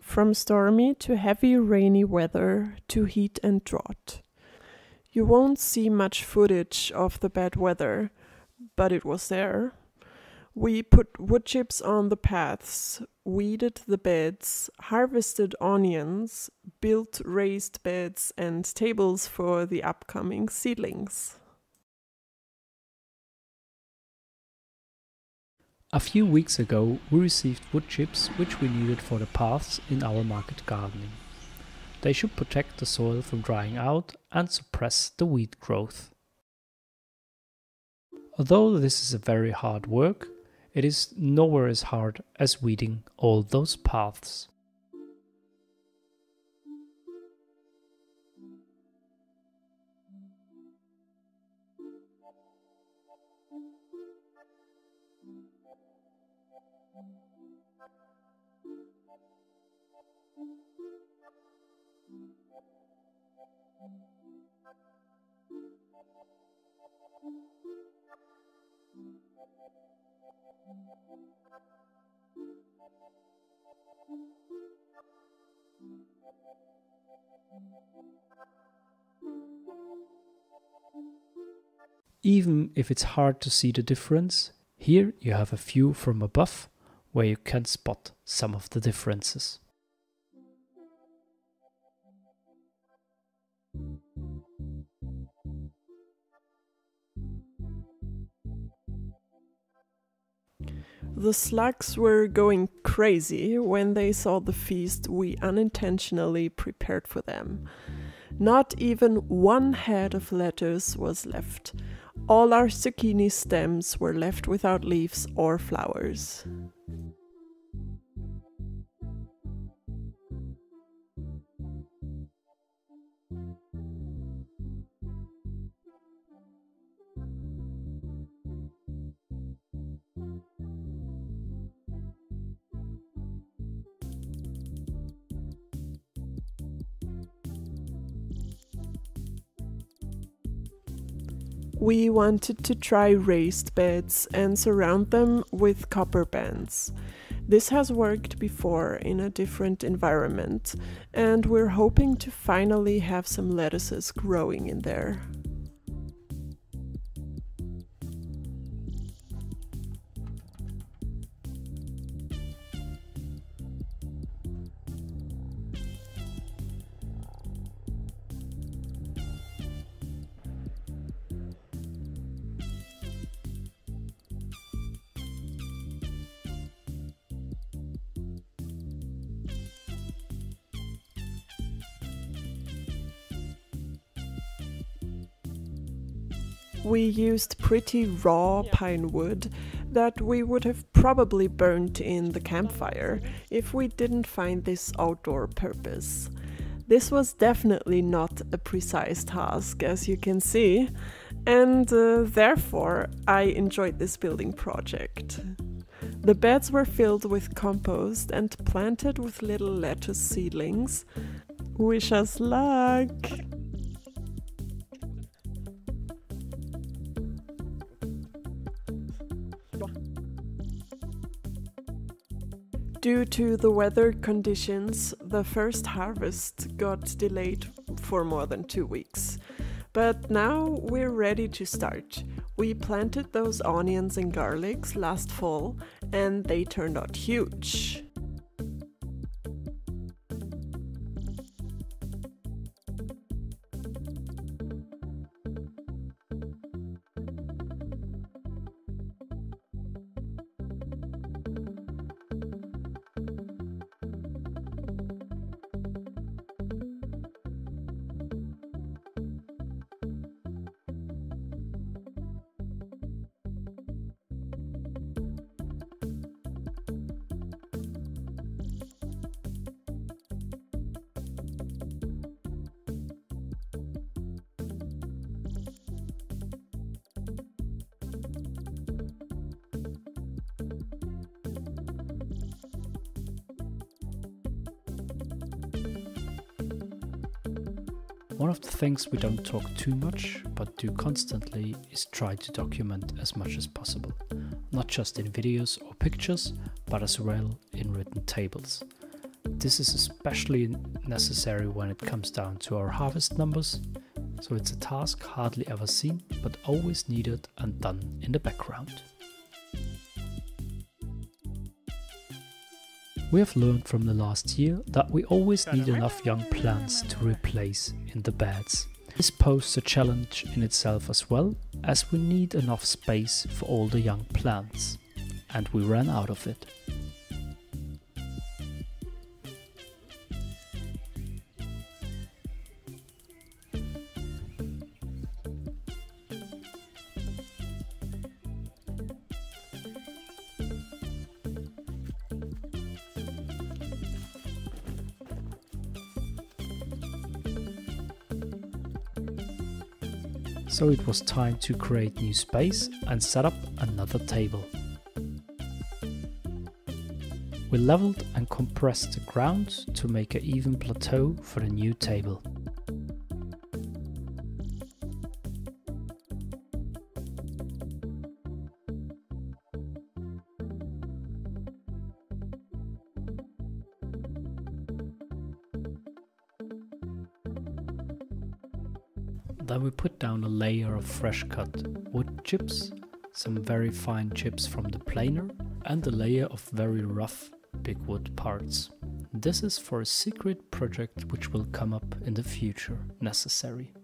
from stormy to heavy rainy weather to heat and drought. You won't see much footage of the bad weather, but it was there. We put wood chips on the paths, weeded the beds, harvested onions, built raised beds and tables for the upcoming seedlings. A few weeks ago we received wood chips which we needed for the paths in our market gardening. They should protect the soil from drying out and suppress the weed growth. Although this is a very hard work, it is nowhere as hard as weeding all those paths. Even if it's hard to see the difference, here you have a view from above where you can spot some of the differences. The slugs were going crazy when they saw the feast we unintentionally prepared for them. Not even one head of lettuce was left. All our zucchini stems were left without leaves or flowers. We wanted to try raised beds and surround them with copper bands. This has worked before in a different environment, and we're hoping to finally have some lettuces growing in there. We used pretty raw pine wood that we would have probably burnt in the campfire if we didn't find this outdoor purpose. This was definitely not a precise task, as you can see, and therefore I enjoyed this building project. The beds were filled with compost and planted with little lettuce seedlings. Wish us luck! Due to the weather conditions, the first harvest got delayed for more than 2 weeks. But now we're ready to start. We planted those onions and garlics last fall and they turned out huge. One of the things we don't talk too much, but do constantly, is try to document as much as possible. Not just in videos or pictures, but as well in written tables. This is especially necessary when it comes down to our harvest numbers, so it's a task hardly ever seen, but always needed and done in the background. We have learned from the last year that we always need enough young plants to replace in the beds. This poses a challenge in itself as well, as we need enough space for all the young plants, and we ran out of it. So it was time to create new space and set up another table. We leveled and compressed the ground to make an even plateau for the new table. Then we put down a layer of fresh cut wood chips, some very fine chips from the planer, and a layer of very rough big wood parts. This is for a secret project which will come up in the future, necessary.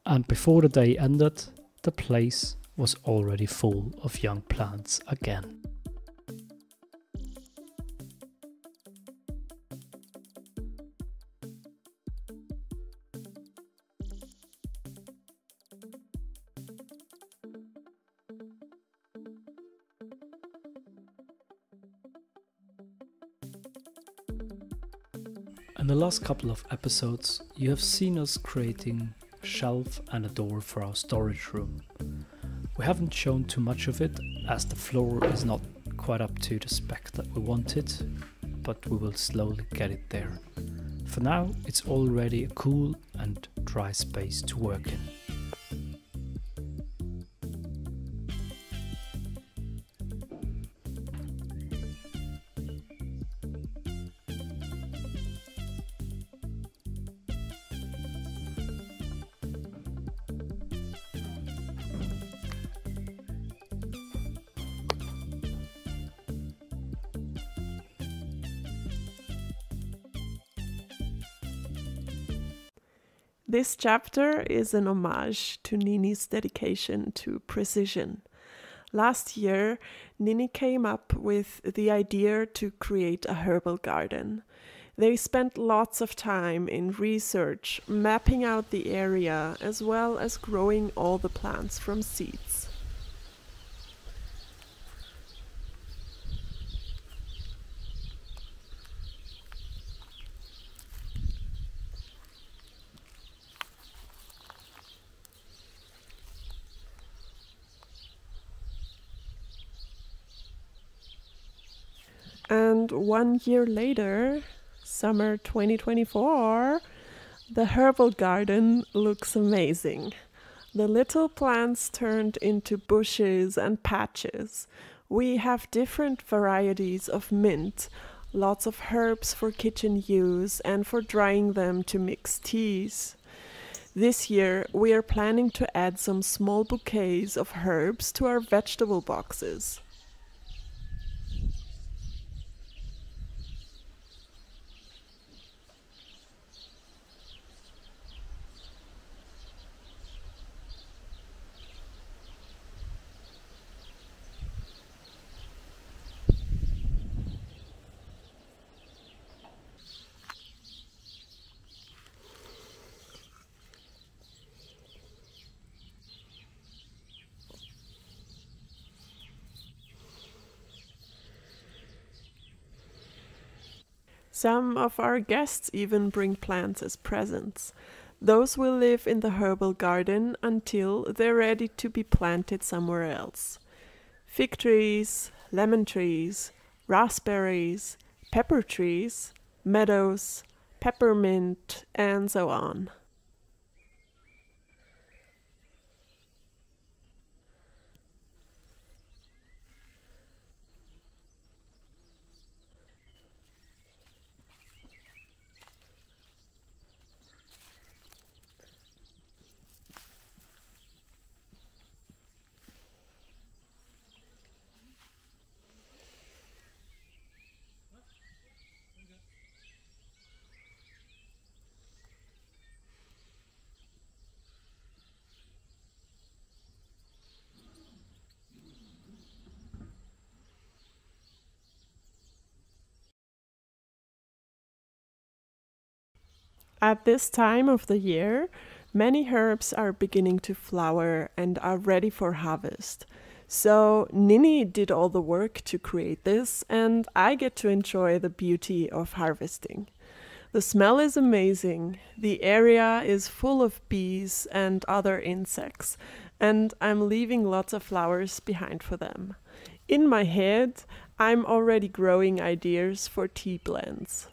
And before the day ended, the place was already full of young plants again. In the last couple of episodes, you have seen us creating a shelf and a door for our storage room. We haven't shown too much of it, as the floor is not quite up to the spec that we wanted, but we will slowly get it there. For now, it's already a cool and dry space to work in. This chapter is an homage to Nini's dedication to precision. Last year, Nini came up with the idea to create a herbal garden. They spent lots of time in research, mapping out the area, as well as growing all the plants from seeds. And 1 year later, summer 2024, the herbal garden looks amazing. The little plants turned into bushes and patches. We have different varieties of mint, lots of herbs for kitchen use and for drying them to mix teas. This year, we are planning to add some small bouquets of herbs to our vegetable boxes. Some of our guests even bring plants as presents. Those will live in the herbal garden until they're ready to be planted somewhere else. Fig trees, lemon trees, raspberries, pepper trees, meadows, peppermint, and so on. At this time of the year, many herbs are beginning to flower and are ready for harvest. So Nini did all the work to create this, and I get to enjoy the beauty of harvesting. The smell is amazing, the area is full of bees and other insects, and I'm leaving lots of flowers behind for them. In my head, I'm already growing ideas for tea blends.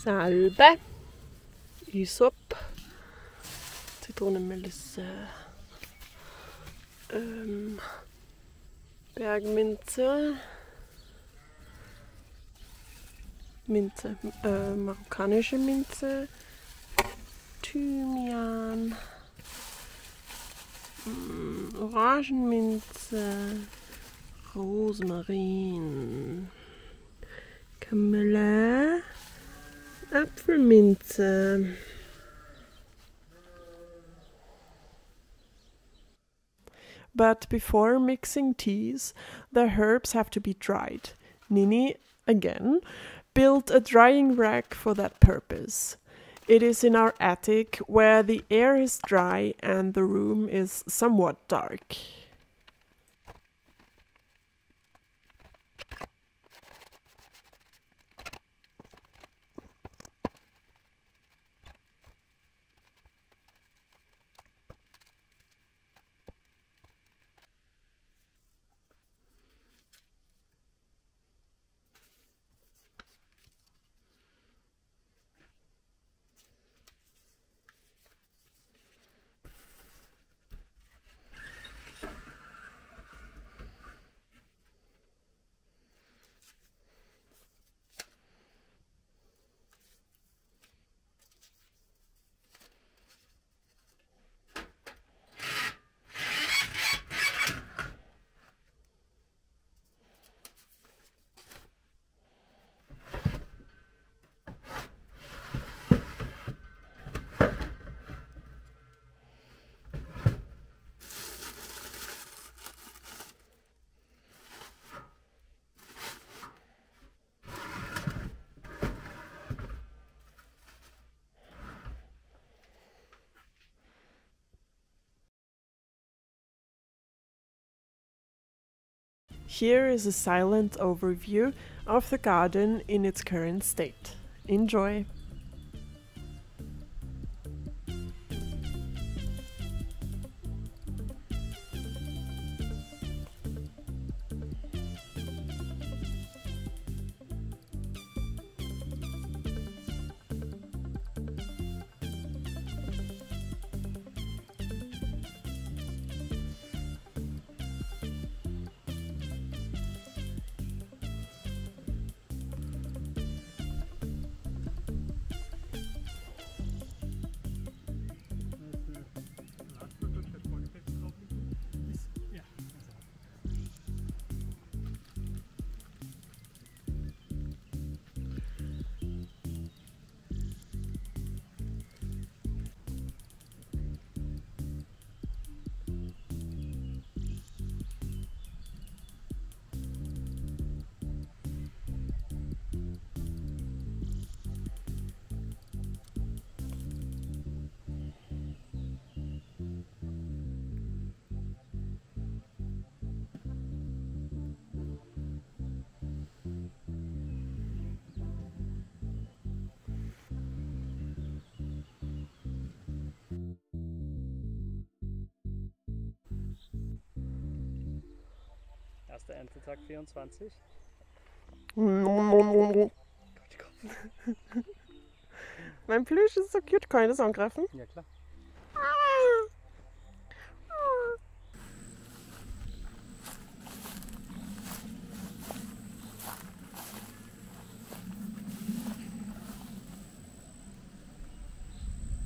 Salbe, Ysop, Zitronenmelisse, Bergminze, Minze, marokkanische Minze, Thymian, Orangenminze, Rosmarin, Kamille, Apfelminze. But before mixing teas, the herbs have to be dried. Nini, again, built a drying rack for that purpose. It is in our attic where the air is dry and the room is somewhat dark. Here is a silent overview of the garden in its current state. Enjoy! der Erntetag 24. Mein Plüsch ist so cute, kann ich das angreifen? Ja, klar.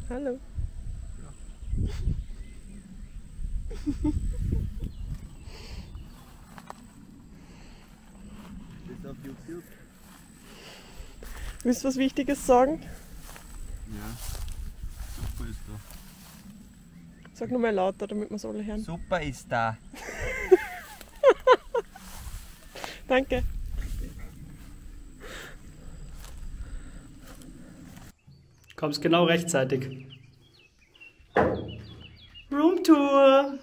Hallo. Ist auf YouTube? Willst du was Wichtiges sagen? Ja. Super ist da. Sag nur mal lauter, damit wir es alle hören. Super ist da. Danke. Kommst genau rechtzeitig. Roomtour!